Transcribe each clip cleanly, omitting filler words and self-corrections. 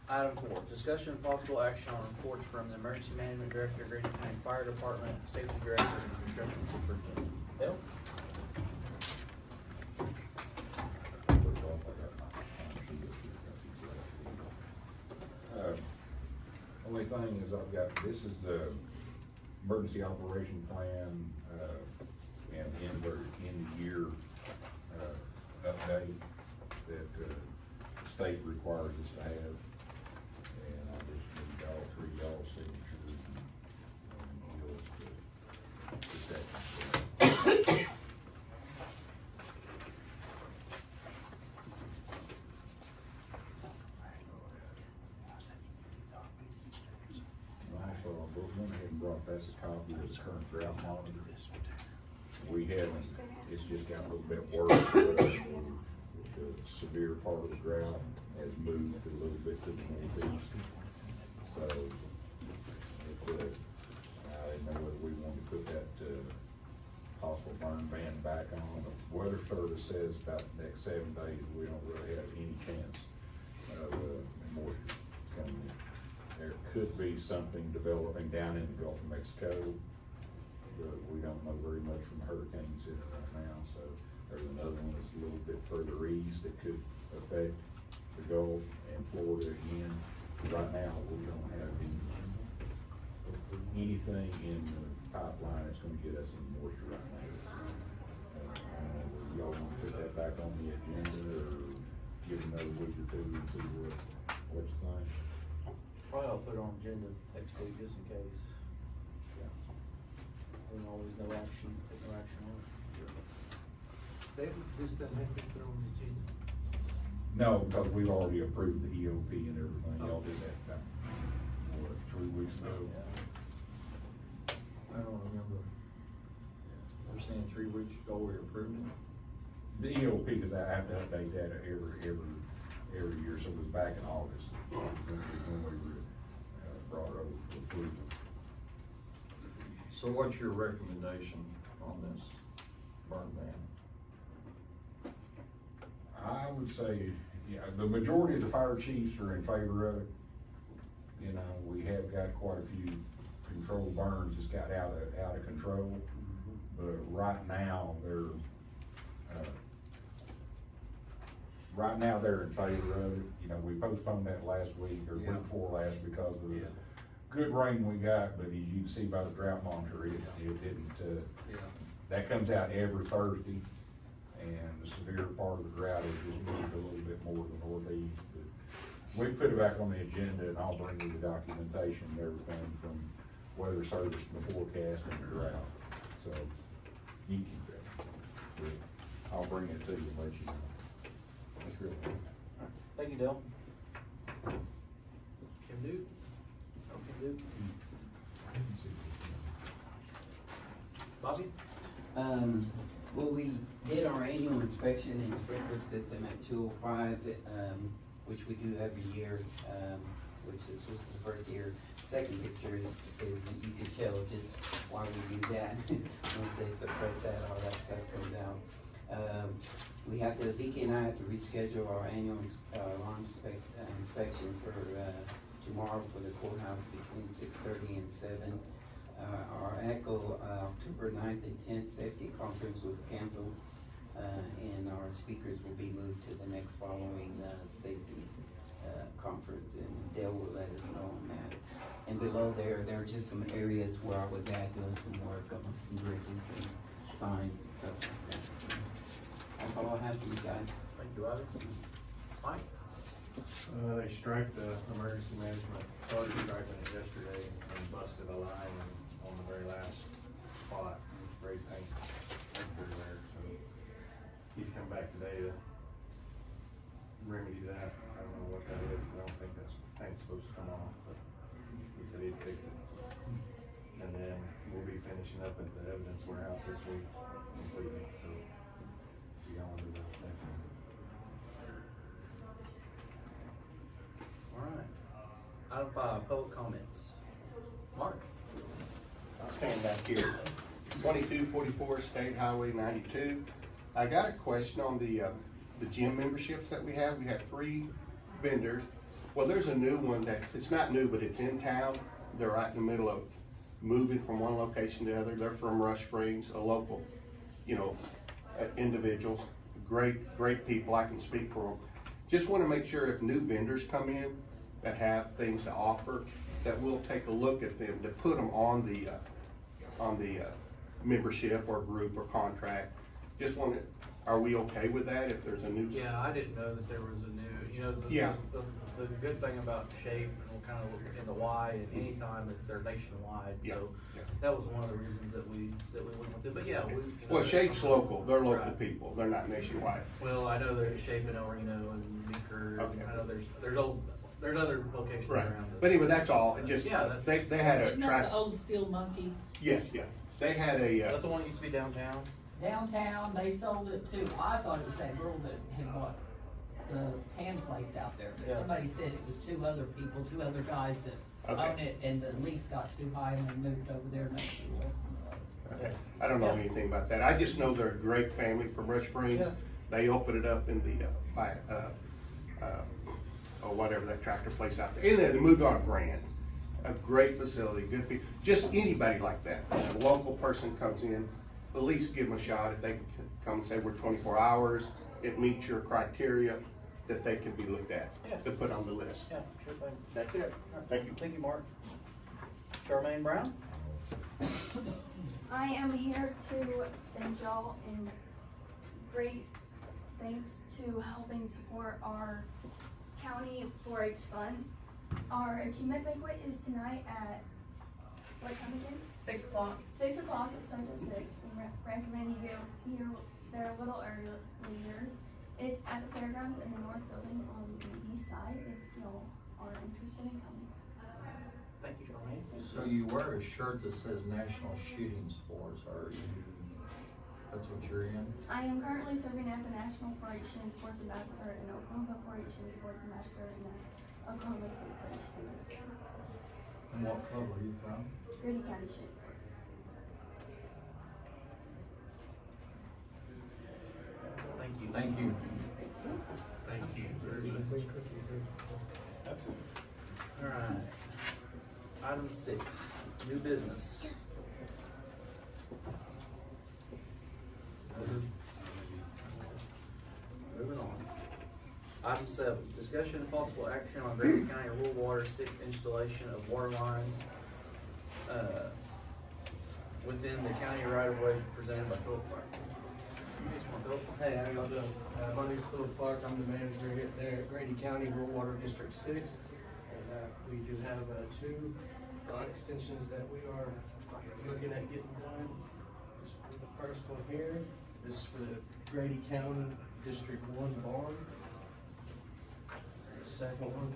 Item 4, discussion and possible action on reports from the Emergency Management Director, Grady County Fire Department, Safety Director, and Construction Superintendent. Bill? Only thing is I've got, this is the emergency operation plan, and end of year, update that, the state requires us to have. And I just need all three of y'all's signatures and Neil's to second. Also, I went ahead and brought, that's a copy of the current drought monitor. We haven't, it's just got a little bit worse. The severe part of the drought has moved a little bit to the northeast. So, I didn't know whether we wanted to put that, possible burn ban back on. The weather service says about the next 7 days, we don't really have any chance of, moisture coming in. There could be something developing down in the Gulf of Mexico, but we don't know very much from hurricanes in it right now. So there's another one that's a little bit further east that could affect the Gulf and Florida again. Right now, we don't have anything in the pipeline that's gonna get us any moisture right now. I don't know whether y'all want to put that back on the agenda or give another week or two and see what you think. Probably I'll put it on agenda next week just in case. Yeah. There's always no action, take no action on it. David, this doesn't have to be put on the agenda. No, because we've already approved the EOP and everything. Y'all did that about, what, 3 weeks ago? I don't remember. We're saying 3 weeks ago we approved it. The EOP, because I have to update that every year, so it was back in August when we were, brought it over for approval. So what's your recommendation on this burn ban? I would say, yeah, the majority of the fire chiefs are in favor of it. You know, we have got quite a few controlled burns that's got out of control. But right now, they're in favor of it. You know, we postponed that last week or week before last because of the good rain we got, but as you can see by the drought monitor, it didn't, that comes out every Thursday. And the severe part of the drought has just moved a little bit more to the northeast. But we put it back on the agenda, and I'll bring you the documentation and everything from weather service and the forecast and the drought. So you can keep that. But I'll bring it to you and let you know. That's real good. Thank you, Dale. Kim Duke? Oh, Kim Duke? Bobby? Well, we did our annual inspection and sprinkler system at 205, which we do every year, which is the first year. Second picture is you can tell just why we do that. Once they suppress that, all that stuff comes out. We have to, Vicky and I have to reschedule our annual alarm inspection for tomorrow for the courthouse between 6:30 and 7. Our ACO October 9th and 10th safety conference was canceled, and our speakers will be moved to the next following safety conference, and Dale will let us know on that. And below there are just some areas where I was at doing some work on some bridges and signs and stuff like that. So that's all I have for you guys. Thank you, Bobby. Mike? They striped the emergency management, started striping it yesterday and busted a line on the very last spot, and spray paint everywhere, so he's come back today to remedy that. I don't know what that is, I don't think that's paint's supposed to come off, but he said he'd fix it. And then we'll be finishing up at the evidence warehouse this week completely, so be on to the next one. All right. Item 5, public comments. Mark? I'll stand back here. 2244 State Highway 92. I got a question on the gym memberships that we have. We have 3 vendors. Well, there's a new one that, it's not new, but it's in town. They're right in the middle of moving from one location to the other. They're from Rush Springs, a local, you know, individuals, great people. I can speak for them. Just wanna make sure if new vendors come in that have things to offer, that we'll take a look at them to put them on the membership or group or contract. Just wanna, are we okay with that if there's a new? Yeah, I didn't know that there was a new, you know, Yeah. the good thing about Shape and we'll kind of in the Y and Anytime is they're nationwide, Yeah, so yeah. that was one of the reasons that we went with it, but yeah, we. you know, Well, there's Shape's some- local, they're local Right. people, they're not nationwide. Well, I know there's Shape in El Reno and Meeker, Okay. and I know there's other locations Right, around us. but anyway, that's all, it just, Yeah, that's- they had a Isn't that track, the old steel monkey yes, they had Is a, that the one that used to be downtown? downtown? They sold it too. I thought it was that girl that had bought the tan place out there. But Yeah. somebody said it was two other people, two other guys that Okay. own it, and the lease got too high and they moved over there next to the Western Place. okay. I don't know anything about that, I just know they're a great family from Rush Springs. Yeah. They opened it up in the, or whatever that tractor place out there, and then they moved on Grand. A great facility, good people, just anybody like that, a local person comes in, at least give them a shot, if they can come and say we're 24 hours, it meets your criteria, that they can be looked at, Yeah. to put on the list. Yeah, sure thing. That's it, thank you. Thank you, Mark. Charmaine Brown? I am here to thank y'all and great thanks to helping support our county 4-H funds. Our achievement banquet is tonight at, what time again? 6 o'clock. 6 o'clock, it starts at 6. We recommend you get here there a little earlier. It's at the fairgrounds in the north building on the east side if y'all are interested in coming. Thank you, Charmaine. So you wear a shirt that says National Shooting Sports, are you, that's what you're in? I am currently serving as a National 4-H and Sports Ambassador and Oklahoma 4-H and Sports Ambassador in the Oklahoma State 4-H team. And what club are you from? Grady County Shooting Sports. Thank you. Thank you. Thank you very much. All right. Item 6, new business. Moving on. Item 7, discussion and possible action on Grady County Rural Water 6 installation of water lines within the county right of way presented by Philip Clark. Hey, how y'all doing? My name's Philip Clark, I'm the manager here there at Grady County Rural Water District 6. And we do have 2 line extensions that we are looking at getting done. This is for the first one here. This is for the Grady County District 1 barn. The second one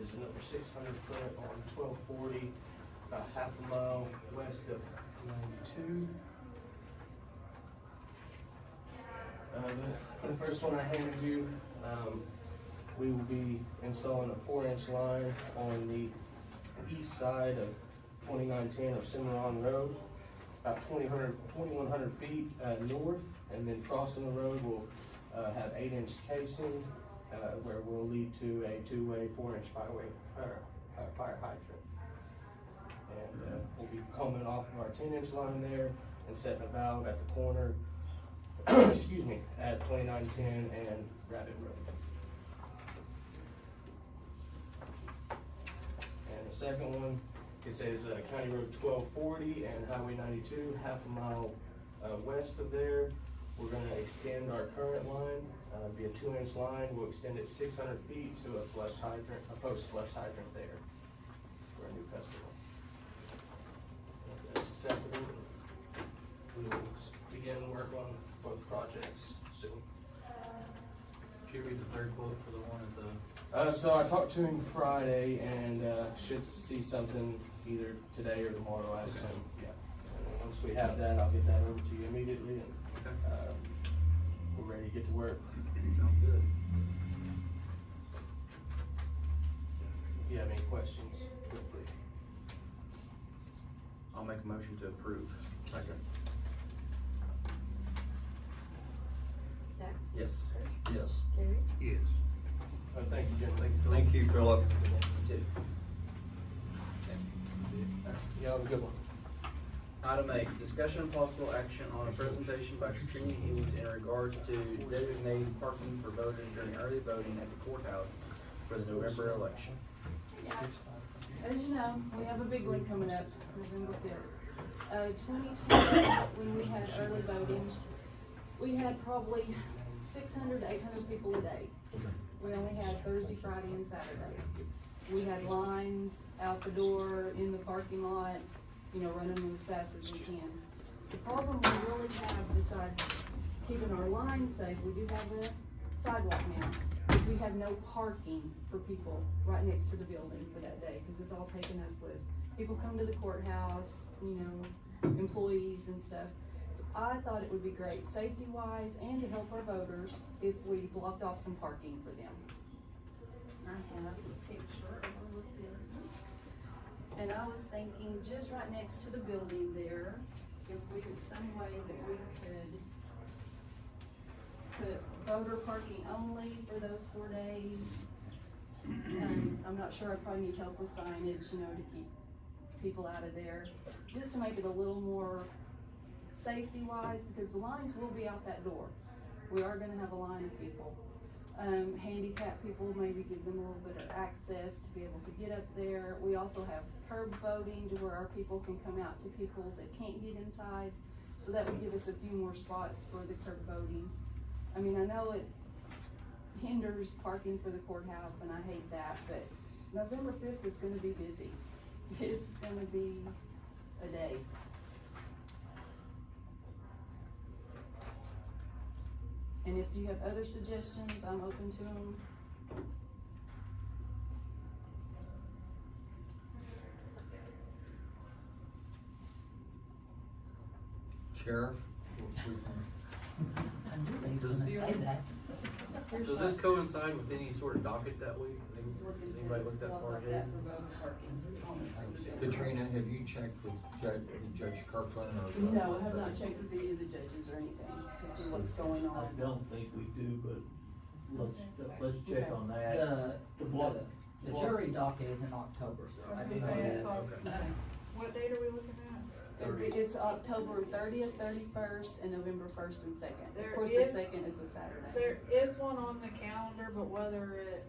is another 600 foot on 1240, about half a mile west of 92. The first one I handed you, we will be installing a 4-inch line on the east side of 2910 of Cimarron Road, about 2100 feet north, and then crossing the road will have 8-inch casing, where will lead to a 2-way 4-inch fire hydrant. And we'll be coming off of our 10-inch line there and setting a valve at the corner excuse me, at 2910 and Rabbit Road. And the second one, it says County Road 1240 and Highway 92, half a mile west of there. We're gonna extend our current line, be a 2-inch line. We'll extend it 600 feet to a flush hydrant, a post flush hydrant there for a new customer. If that's acceptable, we will begin work on both projects soon. Did you read the third quote for the one at the? So I talked to him Friday and should see something either today or tomorrow, I assume. Yeah. And once we have that, I'll get that over to you immediately, and we're ready to get to work. Sounds good. If you have any questions, feel free. I'll make a motion to approve. Second. Zach? Yes. Yes. Gary? Yes. Thank you, gentlemen. Thank you, Philip. Y'all have a good one. Item 8, discussion and possible action on a presentation by Katrina Hughes in regards to designated parking for voters during early voting at the courthouse for the November election. As you know, we have a big one coming up, November 5th. 2020, when we had early voting, we had probably 600 to 800 people a day. We only had Thursday, Friday, and Saturday. We had lines out the door, in the parking lot, you know, running them as fast as we can. The problem we really have, besides keeping our lines safe, we do have a sidewalk now. We have no parking for people right next to the building for that day, because it's all taken up with people come to the courthouse, you know, employees and stuff. So I thought it would be great, safety-wise and to help our voters, if we blocked off some parking for them. I have a picture of a little building. And I was thinking, just right next to the building there, if we have some way that we could put voter parking only for those 4 days. I'm not sure, I probably need help with signage, you know, to keep people out of there, just to make it a little more safety-wise, because the lines will be out that door. We are gonna have a line of people. Handicapped people, maybe give them a little bit of access to be able to get up there. We also have curb voting to where our people can come out to people that can't get inside. So that would give us a few more spots for the curb voting. I mean, I know it hinders parking for the courthouse, and I hate that, but November 5th is gonna be busy. It's gonna be a day. And if you have other suggestions, I'm open to them. Sheriff? I knew they was gonna say that. Does this coincide with any sort of docket that week? Has anybody looked that far ahead? Katrina, have you checked with Judge Kirkland or? No, I have not checked with any of the judges or anything to see what's going I on. don't think we do, but let's check on that. The jury docket is in October, so I do know that. What date are we looking at? It's October 30th, 31st, and November 1st and 2nd. There Of course, is- the 2nd is a Saturday. There is one on the calendar, but whether it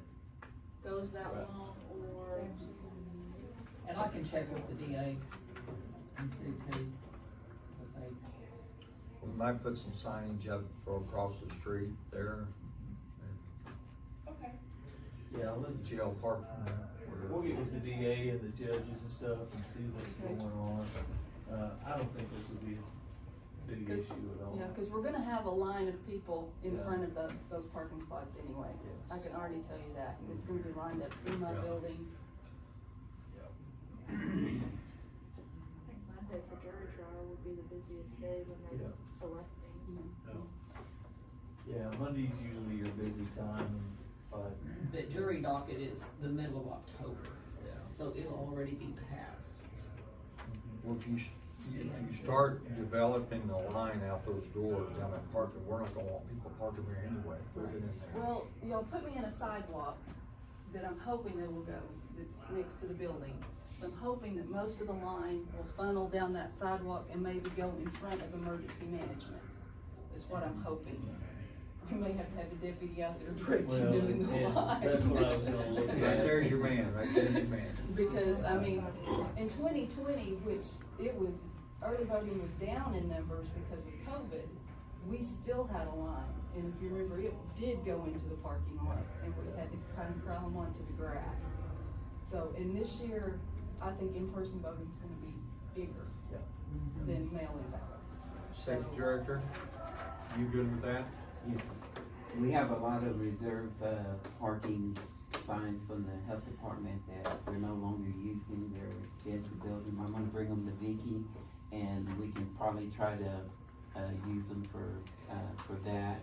goes that long or. And I can check with the DA and see too. But they, We might put some signage up for across the street there. Yeah, let's, Jail parking. we'll get with the DA and the judges and stuff and see what's going on. I don't think this would be a big issue at all. Yeah, cause we're gonna have a line of people in Yeah. front of those parking spots anyway. Yes. I can already tell you that. It's gonna be lined up through my Yeah. building. I think Monday for jury trial would be the busiest day when they're Yeah. selecting. Yeah, Monday's usually your busy time, but, the jury docket is the middle of October, yeah. so it'll already be passed. Well, if you start developing the line out those doors down at parking, we're not gonna want people parking there anyway, put it in there. Well, y'all put me in a sidewalk that I'm hoping they will go, that's next to the building. So I'm hoping that most of the line will funnel down that sidewalk and maybe go in front of emergency management, is what I'm hoping. We may have to have a deputy out there directing Well, them in the and line. that's what I was gonna look Right at. there's your man, right there's your man. Because, I mean, in 2020, which early voting was down in numbers because of COVID, we still had a line. And if you remember, it did go into the parking lot, and we had to kind of crawl them onto the grass. So, in this year, I think in-person voting is gonna be bigger Yeah. than mail-in ballots. Safety director, you good with that? Yes, we have a lot of reserve, parking signs from the health department that we're no longer using. They're against the building. I'm gonna bring them to Vicky, and we can probably try to, use them for that,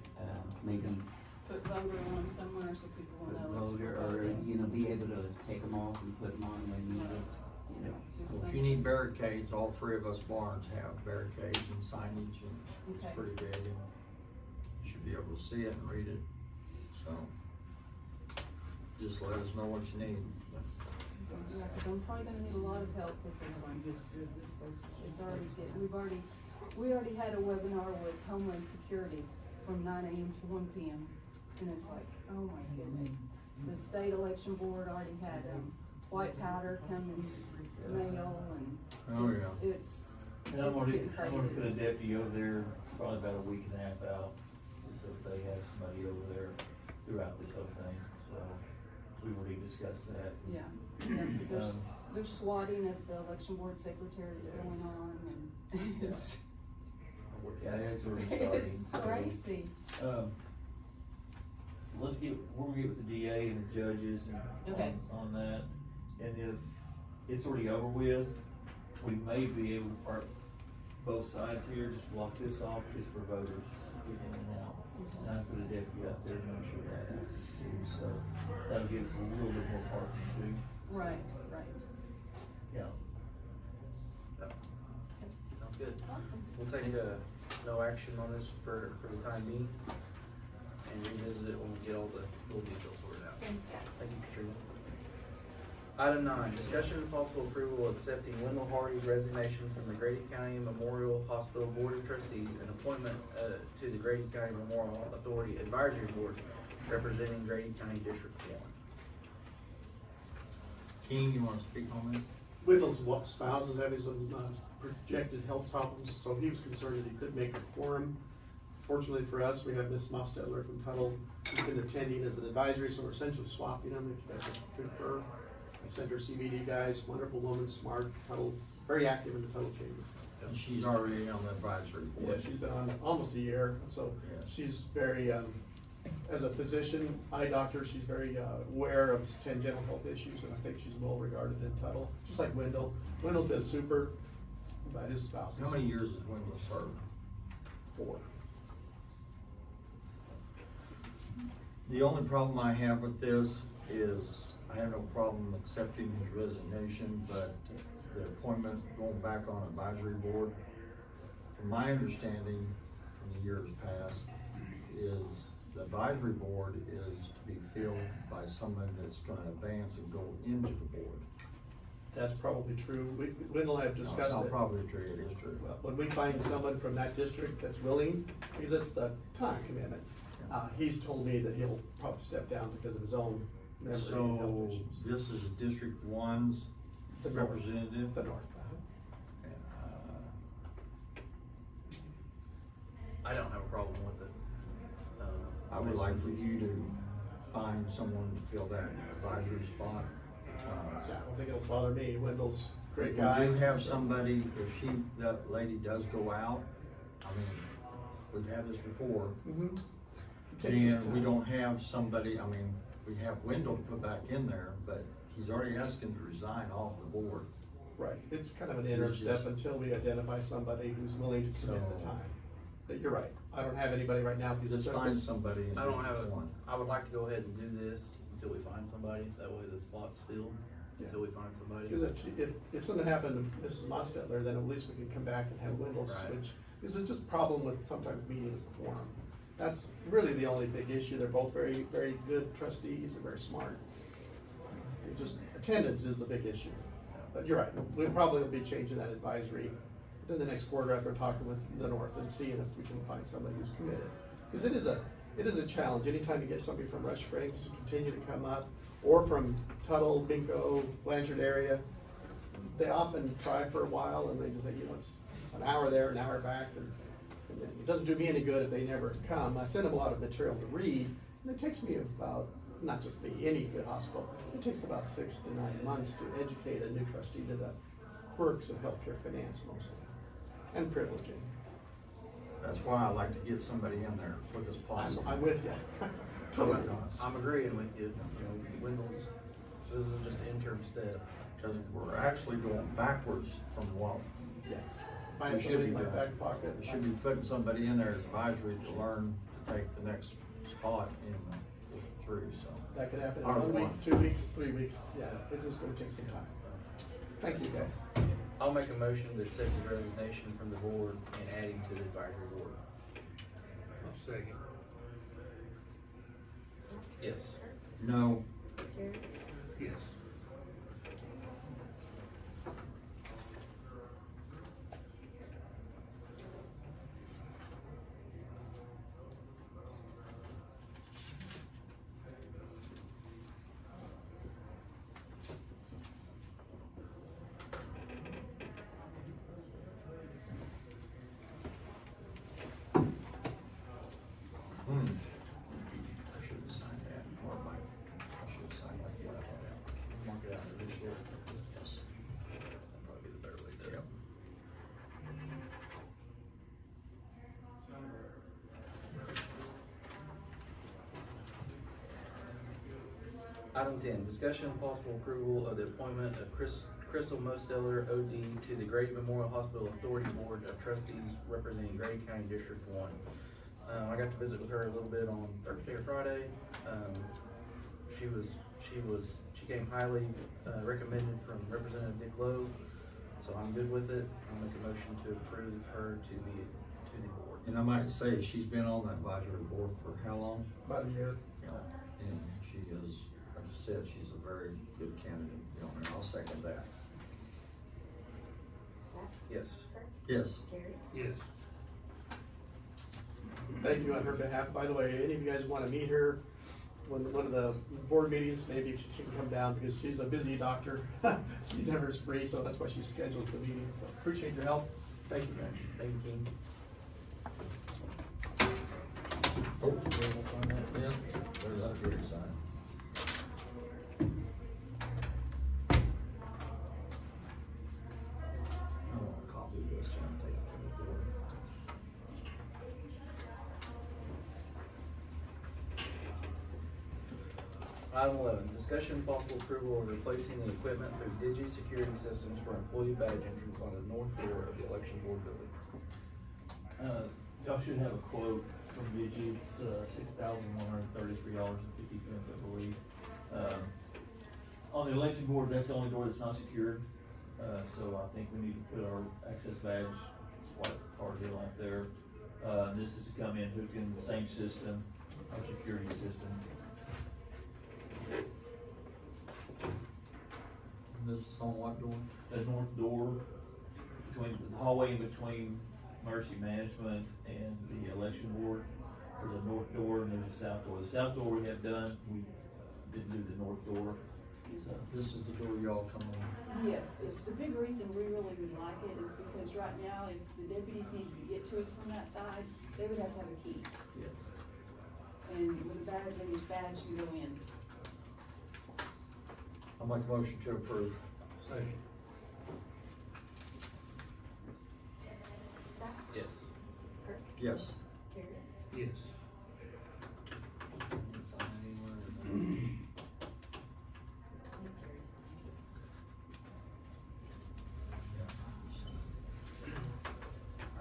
maybe Put voter on them somewhere so people will know it's voter, for or, voting. you know, be able to take them off and put them on when needed, you know. Just Well, some- if you need barricades, all three of us barns have barricades and signage, and it's Okay. pretty big, and you should be able to see it and read it, so. just let us know what you need. Yeah, cause I'm probably gonna need a lot of help with this one. It's already we already had a webinar with Homeland Security from 9 AM to 1 PM. And it's like, oh my goodness. The state election board already had, white powder come in mail and Oh, it's And I'm getting gonna crazy. put a deputy over there, probably about a week and a half out, just so that they have somebody over there throughout this whole thing, so we've already discussed that. Yeah, cause there's swatting at the election board secretaries going on and it's, Yeah, it's already starting, it's so. crazy. We'll get with the DA and the judges and Okay. on that, and if it's already over with, we may be able to park both sides here, just block this off just for voters getting in and out. And I put a deputy out there to make sure that happens too, so that'll give us a little bit more parking too. Right. Yeah. Sounds good. Awesome. We'll take, no action on this for the time being, and revisit it when we get all the full details sorted out. Thank you, Katrina. Item 9, discussion and possible approval of accepting Wendell Hardy's resignation from the Grady County Memorial Hospital Board of Trustees and appointment, to the Grady County Memorial Authority Advisory Board representing Grady County District 1. King, you wanna speak on this? Wendell's spouse is having some projected health problems, so he was concerned that he couldn't make a quorum. Fortunately for us, we have Miss Mostetler from Tuttle, who's been attending as an advisory, so we're essentially swapping them, if you guys would prefer. I sent her CBD guys, wonderful woman, smart, Tuttle, very active in the Tuttle chamber. And she's already on the advisory Yeah, board. she's been on almost a year, so Yes. she's very, as a physician, eye doctor, she's very aware of tangential health issues, and I think she's well regarded in Tuttle, just like Wendell. Wendell's been super, but his spouse is How many years has Wendell served? 4. The only problem I have with this is I have no problem accepting his resignation, but the appointment going back on advisory board, from my understanding from the years past, is the advisory board is to be filled by someone that's gonna advance and go into the board. That's probably true. Wendell and I have No, it's discussed not it. probably true, it is true. Well, when we find someone from that district that's willing, because it's the time commitment, he's told me that he'll probably step down because of his own memory and health So, issues. this is District One's The north. representative? The north. I don't have a problem with it. I would like for you to find someone to fill that advisory spot. I don't think it'll bother me. Wendell's a great If guy. we do have somebody, if that lady does go out, I mean, we've had this before, Mhm. It takes his then we time. don't have somebody, I mean, we have Wendell to put back in there, but he's already asking to resign off the board. Right, it's kind of an interim It's just- step until we identify somebody who's willing to commit the So- time. But you're right, I don't have anybody right now because Just it's. find somebody in I don't have District a, One. I would like to go ahead and do this until we find somebody, that way the slot's filled, until we find somebody. Because if something happened to Mrs. Mostetler, then at least we can come back and have Wendell Right. switch. Because it's just a problem with sometimes meeting a quorum. That's really the only big issue. They're both very, very good trustees and very smart. It just, attendance is the big issue. But you're right, we probably will be changing that advisory within the next quarter after talking with the north and seeing if we can find somebody who's committed. Because it is a challenge, anytime you get somebody from Rush Springs to continue to come up, or from Tuttle, Binko, Blanchard area, they often try for a while and they just say, it's an hour there, an hour back, and it doesn't do me any good if they never come. I send them a lot of material to read, and it takes me about, not just me, any good hospital, it takes about 6 to 9 months to educate a new trustee to the quirks of healthcare finance mostly, and privileging. That's why I like to get somebody in there as quick as possible. I'm with you. Totally. I'm agreeing with you, Wendell's, this is just an interim step. Because we're actually going backwards from what Yeah. we Find should somebody be in my doing. back pocket. We should be putting somebody in there as advisory to learn to take the next spot in District 3, so. That could happen in Or 1 week, one. 2 weeks, 3 weeks, yeah, it's just gonna take some time. Thank you, guys. I'll make a motion to accept his resignation from the board and add him to the advisory board. Second. Yes. No, Gary? Yes. I should have signed that, or I should have signed like that. Mark it out initially. Yes. That'd probably be the better way to do it. Item 10, discussion and possible approval of the appointment of Crystal Mosteller, OD, to the Grady Memorial Hospital Authority Board of Trustees representing Grady County District 1. I got to visit with her a little bit on Thursday or Friday. She came highly recommended from Representative Dick Lowe, so I'm good with it. I'll make a motion to approve her to the board. And I might say, she's been on that advisory board for how long? About a year. You know, and she is, like I said, she's a very good candidate, you know, and I'll second that. Zach? Yes. Kirk? Yes. Gary? Yes. Thank you on her behalf. By the way, any of you guys wanna meet her, one of the board meetings, maybe she can come down because she's a busy doctor. She never is free, so that's why she schedules the meeting. So appreciate your help. Thank you, guys. Thank you, King. Oh, yeah, there's that good sign. I want a copy of this and take it to the board. Item 11, discussion and possible approval of replacing the equipment through Digi Security Systems for employee badge entrance on the north door of the election board building. Y'all should have a quote from Digi. It's $6,133.50, I believe. On the election board, that's the only door that's not secured. So I think we need to put our access badge swipe card deal out there. This is to come in, hook in the same system, our security system. And this is on what door? The north door, between the hallway in between Mercy Management and the election board. There's a north door and there's a south door. The south door we have done, we didn't do the north door. So, This is the door y'all come in. Yes, it's the big reason we really would like it is because right now, if the deputies needed to get to us from that side, they would have to have a key. yes. And with a badge, and each badge can go in. I'll make a motion to approve. Second. Zach? Yes. Kirk? Yes. Gary? Yes. Sign anywhere. Gary's.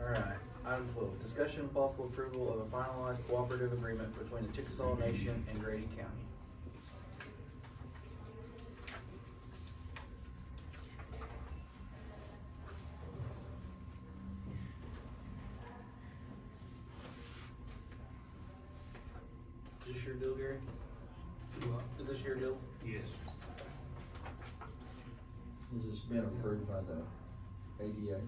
Alright, item 12, discussion and possible approval of a finalized cooperative agreement between the Chickasaw Nation and Grady County. Is this your deal, Gary? Is this your deal? Yes. Has this been approved by the ADA?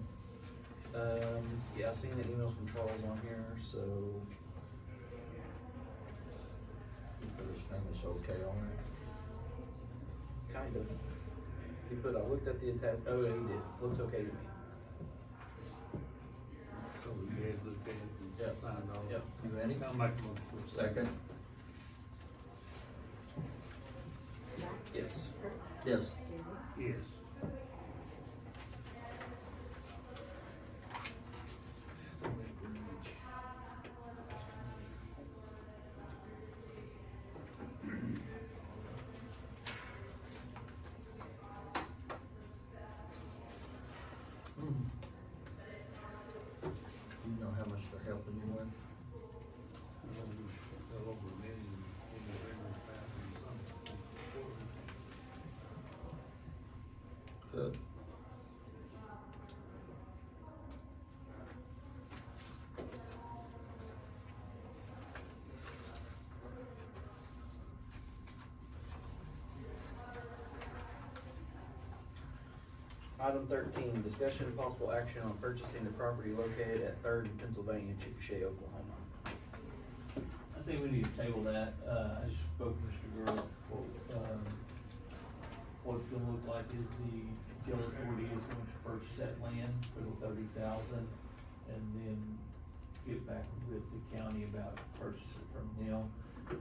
Yeah, I seen an email from Charles on here, so He put his thing is okay on it. kind of. He put, I looked at the attach, oh, yeah, he did, looks okay to me. So we guys looked at it and Yep. signed off. Yep. You ready? I'll make a motion. Second? Zach? Yes. Kirk? Yes. Gary? Yes. Do you know how much they're helping you with? Over $1 million, Good. Item 13, discussion and possible action on purchasing the property located at 3rd and Pennsylvania, Chickasha, Oklahoma. I think we need to table that. I just spoke to Mr. Girl. What it's gonna look like is the utility authority is going to purchase that land for the $30,000 and then get back with the county about purchasing from them.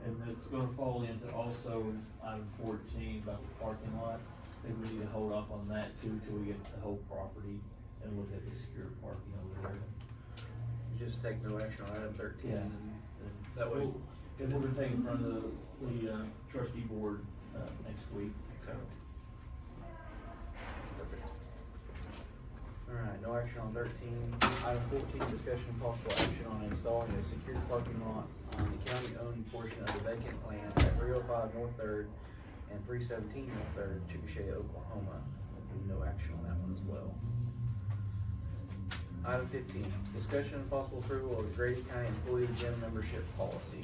And it's gonna fall into also item 14 about the parking lot. I think we need to hold off on that too till we get the whole property and look at the secure parking over there. Just take no action on item 13. Yeah. And that way. And we're gonna take it in front of the trustee board, next week. Okay. Perfect. Alright, no action on 13. Item 14, discussion and possible action on installing a secured parking lot on the county-owned portion of the vacant land at 305 North 3rd and 317 North 3rd, Chickasha, Oklahoma. No action on that one as well. Item 15, discussion and possible approval of Grady County employee gym membership policy.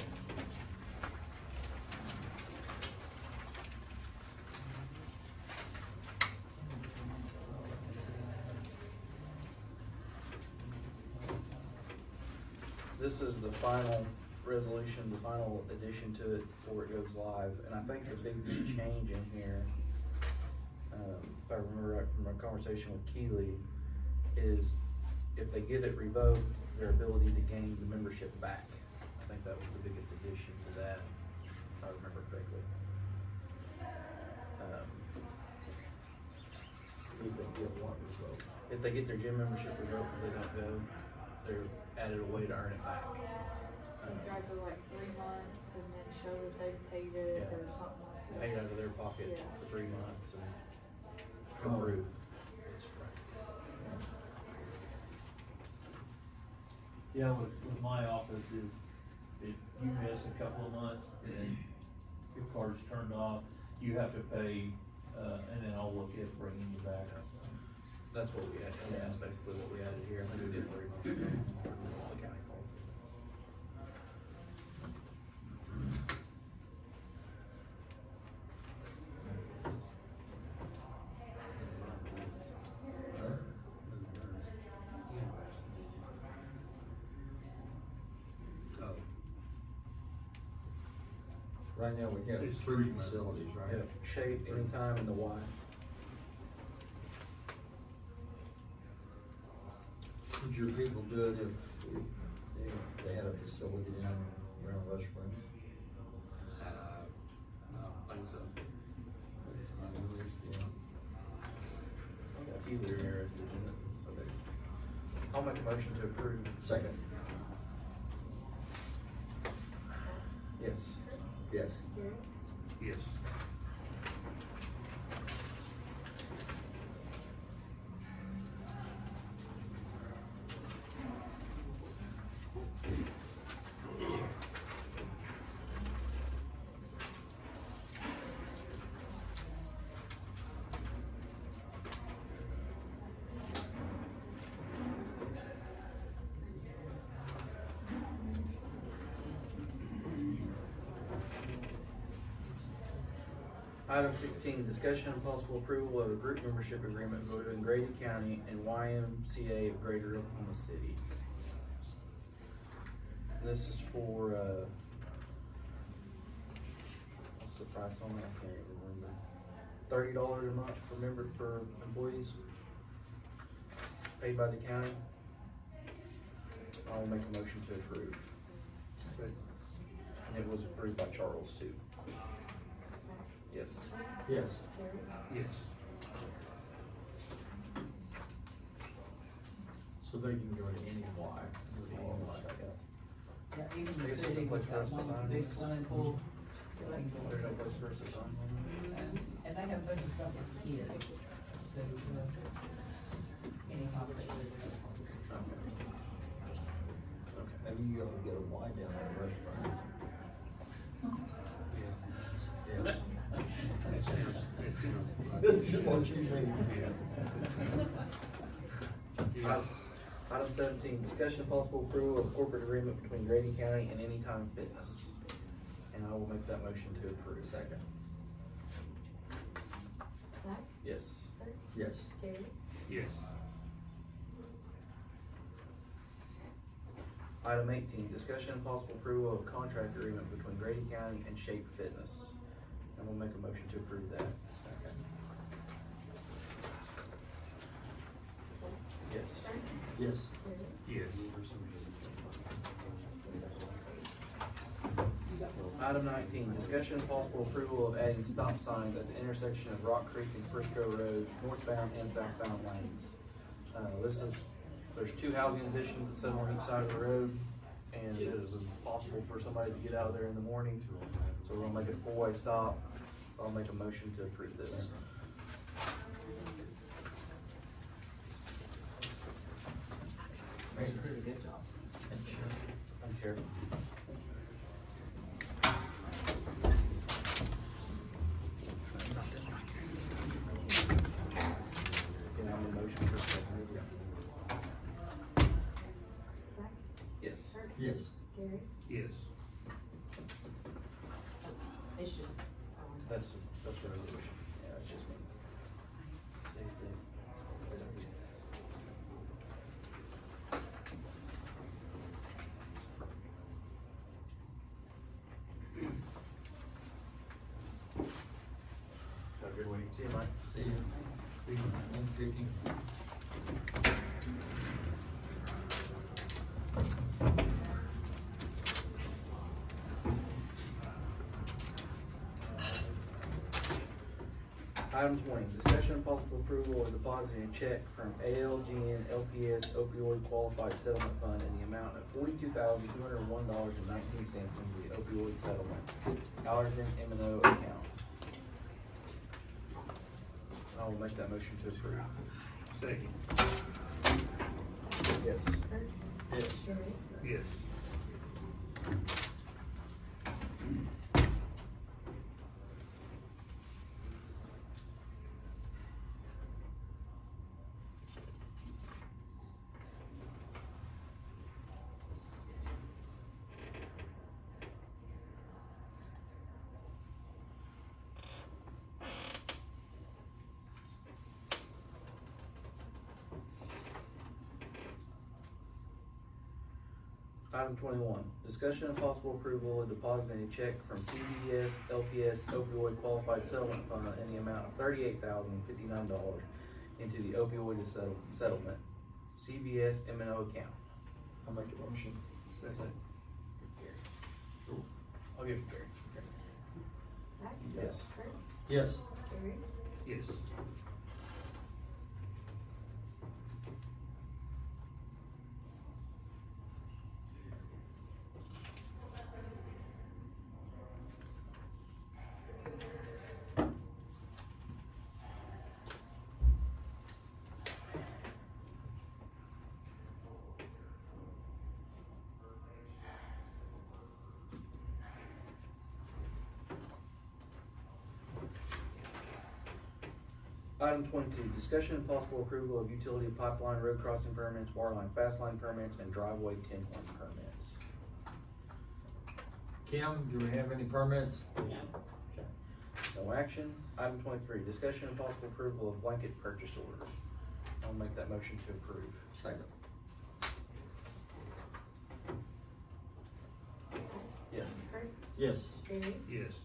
This is the final resolution, the final addition to it before it goes live, and I think the big change in here, if I remember right from our conversation with Keely, is if they get it revoked, their ability to gain the membership back. I think that was the biggest addition to that, if I remember correctly. If they get their gym membership revoked because they don't go, they're added a way to earn it back. Drive for like 3 months and then show that they've paid it Yeah. or something like that. Paid out of their pocket Yeah. for 3 months and approve. Yeah, with my office, if you miss a couple of months and your card's turned off, you have to pay, and then I'll look at bringing you back. That's what we added, yeah, that's basically what we added here, I think we did 3 months ago, for the county policy. Right now, we have 3 facilities, right? Yeah, shape, anytime, and the why. Would your people do it if they had a facility down around Rush Springs? No, I think so. Yeah. A few that are interested in it, okay. I'll make a motion to approve. Second. Yes. Yes. Yes. Item 16, discussion and possible approval of a group membership agreement between Grady County and YMCA of Greater Oklahoma City. And this is for, what's the price on that? I can't even remember. $30 a month for employees, paid by the county. I'll make a motion to approve. And it was approved by Charles too. Yes. Yes. Yes. So they can go to any Y. Yeah, even I the guess city there's no was place for that us to one sign big this. swimming pool. There's no place for us to sign. And they have a bunch of stuff for kids. So, any competition. Maybe you ought to get a Y down at the restaurant. Yeah. That's what you mean. Item 17, discussion of possible approval of corporate agreement between Grady County and Anytime Fitness. And I will make that motion to approve. Second. Zach? Yes. Kurt? Yes. Gary? Yes. Item 18, discussion and possible approval of contract agreement between Grady County and Shape Fitness. And we'll make a motion to approve that. Yes. Yes. Yes. Item 19, discussion and possible approval of adding stop signs at the intersection of Rock Creek and Frisco Road, northbound and southbound lanes. There's two housing additions that sit on each side of the road, and it is impossible for somebody to get out of there in the morning. So we're gonna make it a four-way stop. I'll make a motion to approve this. Good job. I'm Chair. Can I have a motion for second reading? Yes. Yes. Gary? Yes. It's just, That's the resolution. Yeah, it's just me. Thanks, Dave. Have a good week. See you, Mike. See you. See you. And Vicky. Item 20, discussion and possible approval of depositing a check from ALGN LPS opioid qualified settlement fund in the amount of $42,201.19 into the opioid settlement Allergen M&O account. I will make that motion to approve. Second. Yes. Yes. Gary? Yes. Item 21, discussion and possible approval of depositing a check from CVS LPS opioid qualified settlement fund in the amount of $38,059 into the opioid settlement CVS M&O account. I'll make a motion. Second. I'll give it to Gary. Zach? Yes. Kurt? Yes. Gary? Yes. Item 22, discussion and possible approval of utility pipeline road crossing permits, water line fast line permits, and driveway 10-point permits. Kim, do we have any permits? Okay. No action. Item 23, discussion and possible approval of blanket purchase orders. I'll make that motion to approve. Second. Yes. Kurt? Yes. Gary? Yes.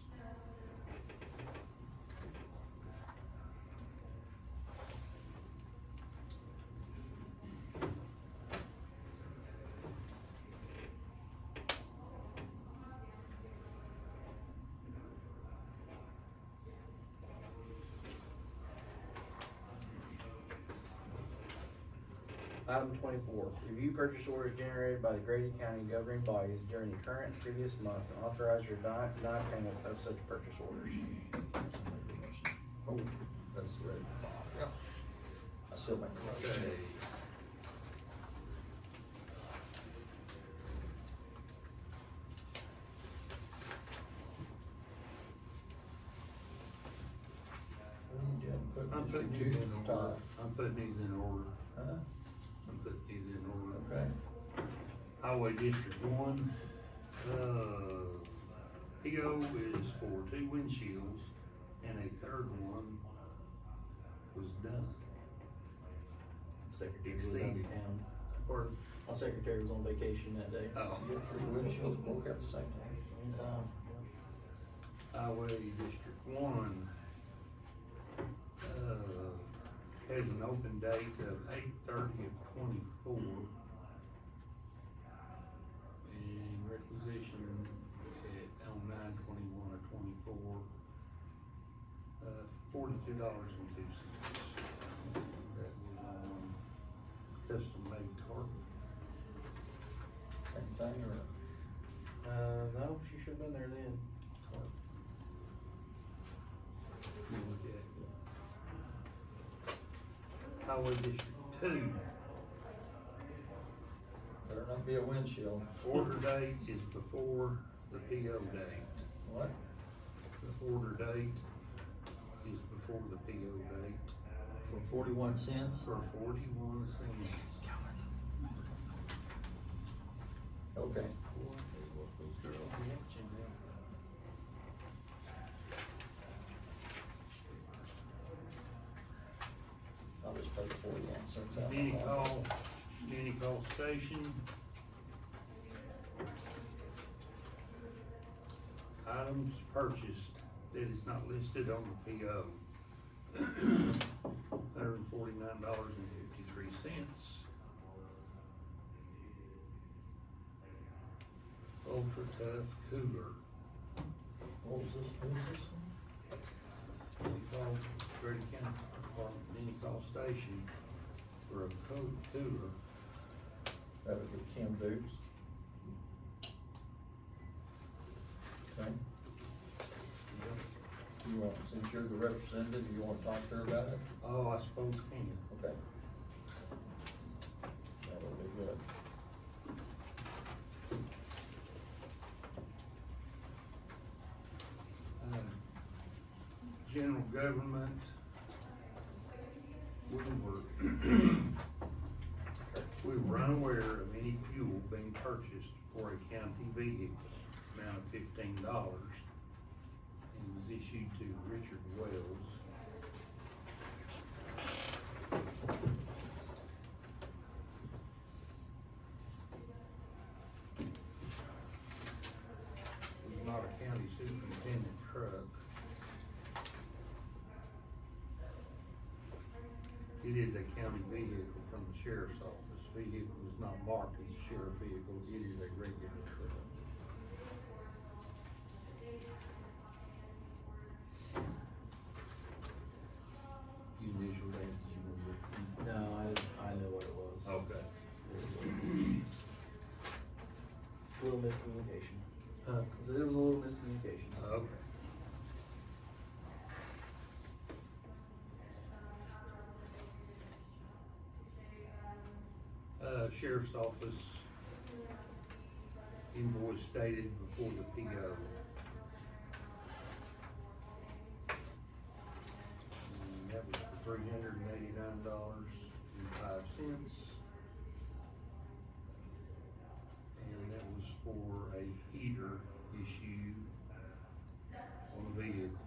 Item 24, review purchase orders generated by the Grady County governing bodies during the current and previous month and authorize or deny payment of such purchase orders. Oh, that's right. Yep. I still make a motion. Okay. I'm putting these in order. I'm putting these in order. Huh? I'm putting these in order. Okay. Highway District 1, PO is for 2 windshields, and a third one was done. Secretary was out Exceeded. of town. Or, My secretary was on vacation that day. oh. Your three windshields broke at the same time. Highway District One, has an open date of 8/30/24. And requisition on 9/21/24, $42.02. That was on custom made target. Same thing, or? No, she should've been there then. Highway District Two, Better not be a windshield. order date is before the PO date. What? The order date is before the PO date For 41 cents? for 41 cents. Okay. I'll just pay 41 cents out. Mini call station. Items purchased that is not listed on the PO. $149.53. Ultra Tough Cooler. What was this? What was this? Mini call, Grady County Department mini call station for a cooler. That was with Kim Dukes. Okay. You want, since you're the representative, you wanna talk to her about it? Oh, I suppose can. Okay. That'll be good. General government, we were unaware of any fuel being purchased for a county vehicle, amount of $15, and was issued to Richard Wells. It was not a county superintendent truck. It is a county vehicle from the sheriff's office. Vehicle is not marked as a sheriff vehicle, it is a regular truck. You initial that, did you want to? No, I know what it was. Okay. Little miscommunication. So there was a little miscommunication. Okay. Sheriff's office invoice stated before the PO. And that was for $389.05. And that was for a heater issue on the vehicle.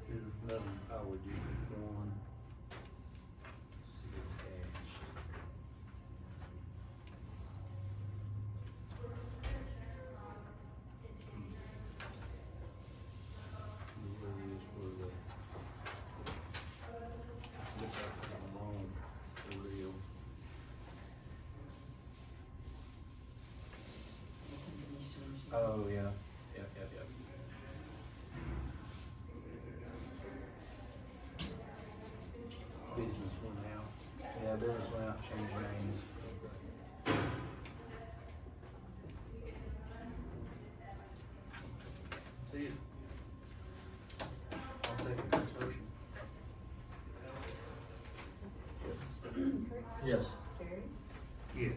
Here's another Highway District One. See attached. Where it is for the, looks like it's on the wrong ordeal. Oh, yeah. Yep. Business went out. Yeah, business went out, changed names. See it. I'll second that motion. Yes. Yes. Yes.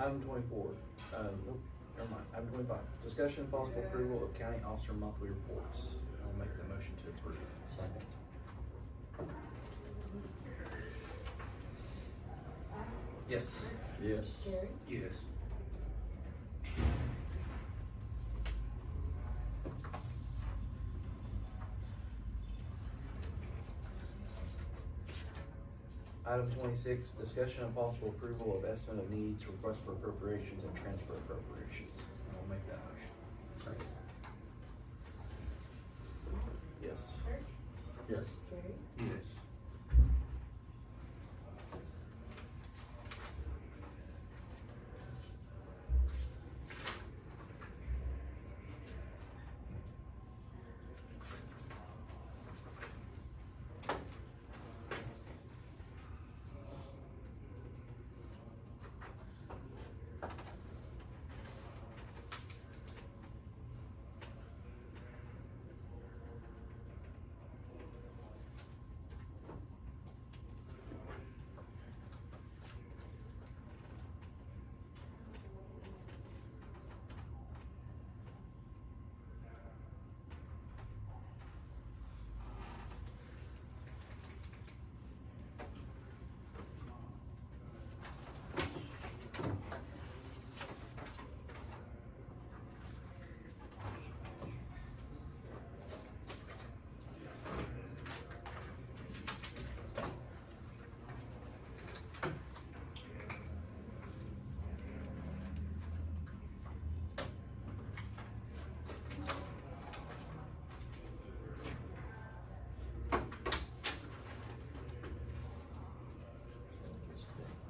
Item 24, nope, never mind. Item 25, discussion and possible approval of county officer monthly reports. I'll make the motion to approve. Second. Yes. Yes. Gary, Yes. Item 26, discussion and possible approval of estimate of needs, request for appropriations, and transfer appropriations. I'll make that motion. Second. Yes. Yes. Gary, Yes.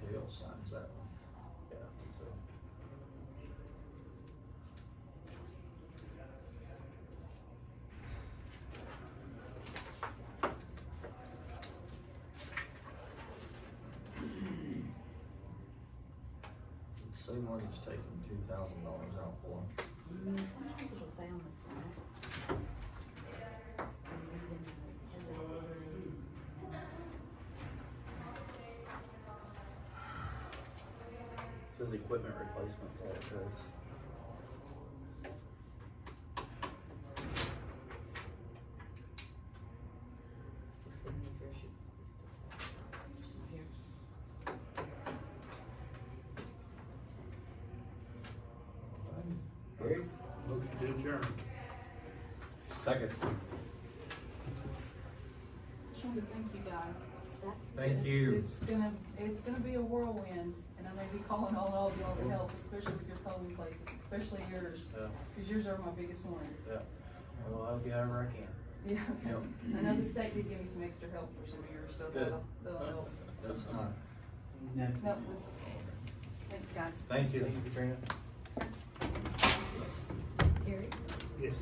Dale signs that one. Yeah, I think so. See one he's taking $2,000 out for. sometimes it'll say on the front. Says equipment replacement, that's all it says. Gary? Motion to adjourn. Second. Just wanted to thank you guys. Thank It's- you. It's gonna be a whirlwind, and I may be calling on all of y'all to help, especially with your polling places, especially yours, Yeah, cause yours are my biggest ones. yeah. Well, I'll help you however I can. Yeah, Yep. I know the state did give me some extra help for some years, so Good. that'll help. That's not. That's No, it's, thanks, guys. Thank you. Thank you, Katrina. Gary, Yes.